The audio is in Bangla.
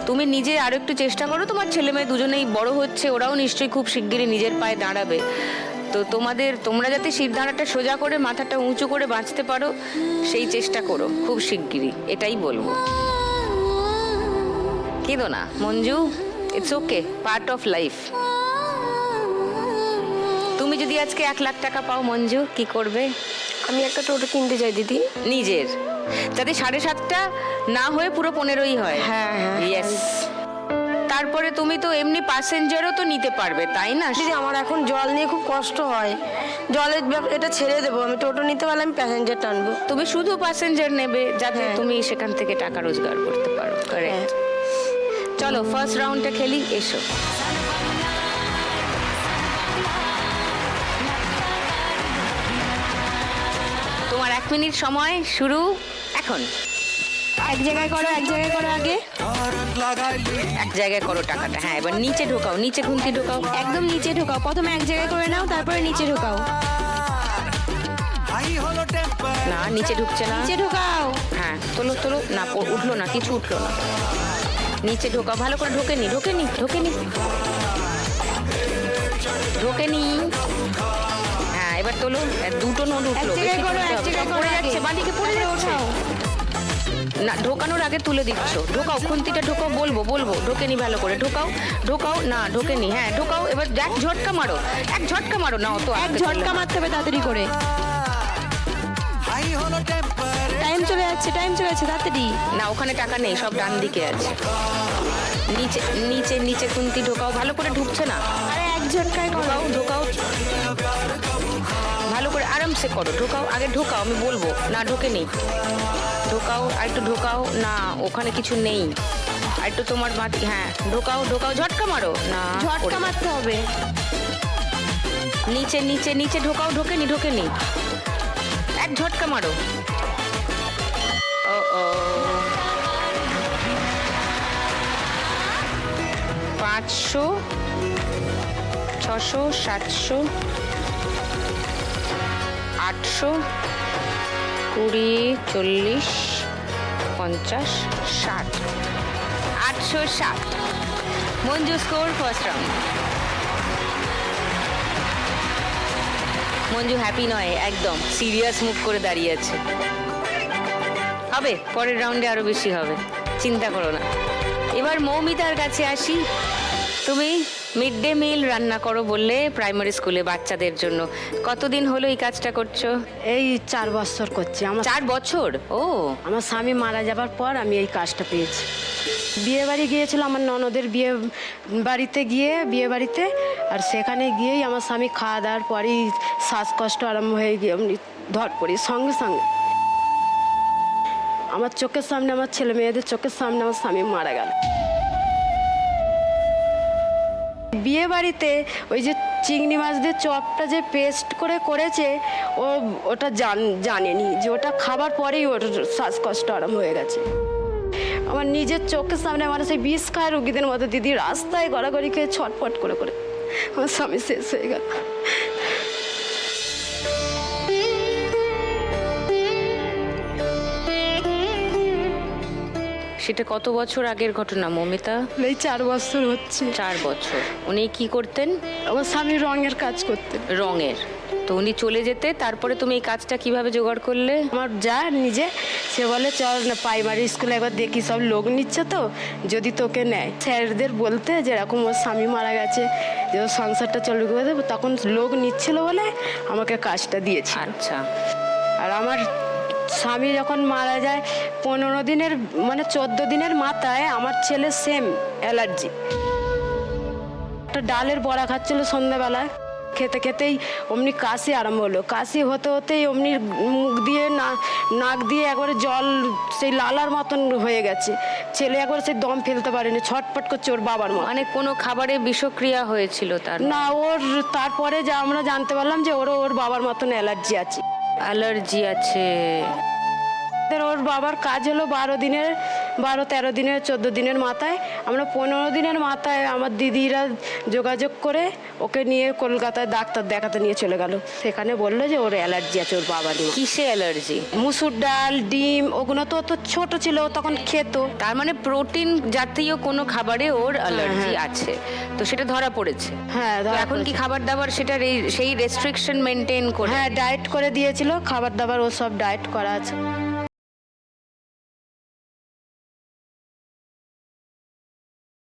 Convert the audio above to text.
তুমি নিজে আরো একটু চেষ্টা করো, তোমার ছেলে মেয়ে দুজনেই বড় হচ্ছে, ওরাও নিশ্চয়ই খুব শিগগিরই নিজের পায়ে দাঁড়াবে। তো তোমরা যাতে শিরদাঁড়াটা সোজা করে মাথাটা উঁচু করে বাঁচতে পারো সেই চেষ্টা করো খুব শিগগিরই, এটাই বলবো। কেঁদো না Manju, it's okay, part of life. তুমি যদি আজকে 1 লাখ টাকা পাও মঞ্জু, কি করবে? আমি একটা টোটো কিনতে চাই দিদি, নিজের, যাতে 7.5টা না হয়ে পুরো 15ই হয়। হ্যাঁ হ্যাঁ ইয়েস। তারপরে তুমি তো এমনি প্যাসেঞ্জারও তো নিতে পারবে, তাই না? দিদি আমার এখন জল নিয়ে খুব কষ্ট হয়, জলের এটা ছেড়ে দেবো, আমি টোটো নিতে পারলে আমি প্যাসেঞ্জার টানবো। তুমি শুধু প্যাসেঞ্জার নেবে যাতে হ্যাঁ। তুমি সেখান থেকে টাকা রোজগার করতে পারো। কারেক্ট। চলো ফার্স্ট রাউন্ডটা খেলি, এসো। তোমার 1 মিনিট সময় শুরু এখন। এক জায়গায় করো, এক জায়গায় করো আগে, এক জায়গায় করো টাকাটা। হ্যাঁ, এবার নিচে ঢোকাও, নিচে খুন্তি ঢোকাও। একদম নিচে ঢোকাও, প্রথমে এক জায়গায় করে নাও, তারপরে নিচে ঢোকাও। না, নিচে ঢুকছে না। নিচে ঢোকাও। হ্যাঁ, তোলো তোলো। না, উঠলো না, কিছু উঠলো না। নিচে ঢোকাও, ভালো করে ঢোকেনি, ঢোকেনি, ঢোকেনি, ঢোকেনি। হ্যাঁ, এবার তোলো। 2টো নোট উঠলো। এক জায়গায় করো, এক জায়গায় করো, পড়ে যাচ্ছে, বাঁদিকে পড়ে যাচ্ছে। না, ঢোকানোর আগে তুলে দিচ্ছ। ঢোকাও, খুন্তিটা ঢোকাও, বলবো বলবো। ঢোকেনি, ভালো করে ঢোকাও, ঢোকাও। না, ঢোকেনি। হ্যাঁ, ঢোকাও। এবার এক ঝটকা মারো, এক ঝটকা মারো। না, অত এক ঝটকা মারতে হবে তাড়াতাড়ি করে। টাইম চলে যাচ্ছে, টাইম চলে যাচ্ছে, তাড়াতাড়ি। না, ওখানে টাকা নেই, সব ডান দিকে আছে। নিচে নিচে নিচে খুন্তি ঢোকাও, ভালো করে ঢুকছে না। আরে এক ঝটকায় করো। ঢোকাও, ঢোকাও, ভালো করে আরামসে করো। ঢোকাও, আগে ঢোকাও, আমি বলবো। না, ঢোকেনি। ঢোকাও, আর একটু ঢোকাও। না, ওখানে কিছু নেই। আর একটু তোমার বাঁধি। হ্যাঁ, ঢোকাও, ঢোকাও, ঝটকা মারো। না, ঝটকা মারতে হবে। নিচে নিচে নিচে ঢোকাও, ঢোকেনি, ঢোকেনি। এক ঝটকা মারো। ও ও, 500, 600, 700, 800, 20, 40, 50, 60, 860। Manju score first round. Manju happy নয়, একদম সিরিয়াস মুখ করে দাঁড়িয়ে আছে। হবে, পরের রাউন্ডে আরো বেশি হবে, চিন্তা করো না। এবার মৌমিতার কাছে আসি। তুমি মিড ডে মিল রান্না করো বললে প্রাইমারি স্কুলে বাচ্চাদের জন্য। কতদিন হলো এই কাজটা করছো? এই 4 বছর করছি। 4 বছর? ও, আমার স্বামী মারা যাবার পর আমি এই কাজটা পেয়েছি। বিয়ে বাড়ি গিয়েছিল আমার ননদের বিয়ে বাড়িতে, আর সেখানে গিয়েই আমার স্বামী খাওয়া দাওয়ার পরেই শ্বাসকষ্ট আরম্ভ হয়ে গিয়ে এমনি ধর পড়ি সঙ্গে সঙ্গে। আমার চোখের সামনে, আমার ছেলে মেয়েদের চোখের সামনে আমার স্বামী মারা গেল। বিয়ে বাড়িতে ওই যে চিংড়ি মাছ দিয়ে চপটা যে পেস্ট করে করেছে, ওটা জানেনি যে ওটা খাবার পরেই ওর শ্বাসকষ্ট আরম্ভ হয়ে গেছে। আমার নিজের চোখের সামনে আমার সেই বিষ খায় রুগীদের মতো দিদি রাস্তায় গড়াগড়ি খেয়ে ছটফট করে করে আমার স্বামী শেষ হয়ে গেল। সেটা কত বছর আগের ঘটনা মৌমিতা? এই 4 বছর হচ্ছে। 4 বছর। উনি কি করতেন? আমার স্বামী রঙের কাজ করতেন। রঙের। তো উনি চলে যেতে তারপরে তুমি এই কাজটা কিভাবে জোগাড় করলে? আমার যা নিজে সে বলে চল না প্রাইমারি স্কুলে একবার দেখি, সব লোক নিচ্ছে তো, যদি তোকে নেয়। স্যারদের বলতে যেরকম ওর স্বামী মারা গেছে, যে ওর সংসারটা চলে গেছে, তখন লোক নিচ্ছিল বলে আমাকে কাজটা দিয়েছে। আচ্ছা। আর আমার স্বামী যখন মারা যায় 15 দিনের 14 দিনের মাথায় আমার ছেলে সেম অ্যালার্জি। একটা ডালের বড়া খাচ্ছিল সন্ধ্যাবেলায়, খেতে খেতেই অমনি কাশি আরম্ভ হলো। কাশি হতে হতেই অমনি মুখ দিয়ে নাক দিয়ে একবারে জল সেই লালার মতন হয়ে গেছে। ছেলে একবার সেই দম ফেলতে পারেনি, ছটপট করছে ওর বাবার মা। মানে কোনো খাবারে বিষক্রিয়া হয়েছিল তার? না, ওর তারপরে যা আমরা জানতে পারলাম যে ওর বাবার মতন অ্যালার্জি আছে। অ্যালার্জি আছে। ওর বাবার কাজ হলো 12 দিনের 12-13 দিনের 14 দিনের মাথায়, আমরা 15 দিনের মাথায় আমার দিদিরা যোগাযোগ করে ওকে নিয়ে কলকাতায় ডাক্তার দেখাতে নিয়ে চলে গেল। সেখানে বললো যে ওর অ্যালার্জি আছে, ওর বাবা নিয়ে। কিসে অ্যালার্জি? মুসুর ডাল, ডিম, ওগুলো তো তো ছোট ছিল, ও তখন খেত। তার মানে প্রোটিন জাতীয় কোনো খাবারে ওর অ্যালার্জি হ্যাঁ। আছে, তো সেটা ধরা পড়েছে। হ্যাঁ, তো ধরা এখন কি পড়েছে। খাবার দাবার সেটা সেই রেস্ট্রিকশন মেনটেন করে? হ্যাঁ, ডায়েট করে দিয়েছিল, খাবার দাবার ও সব ডায়েট করা আছে।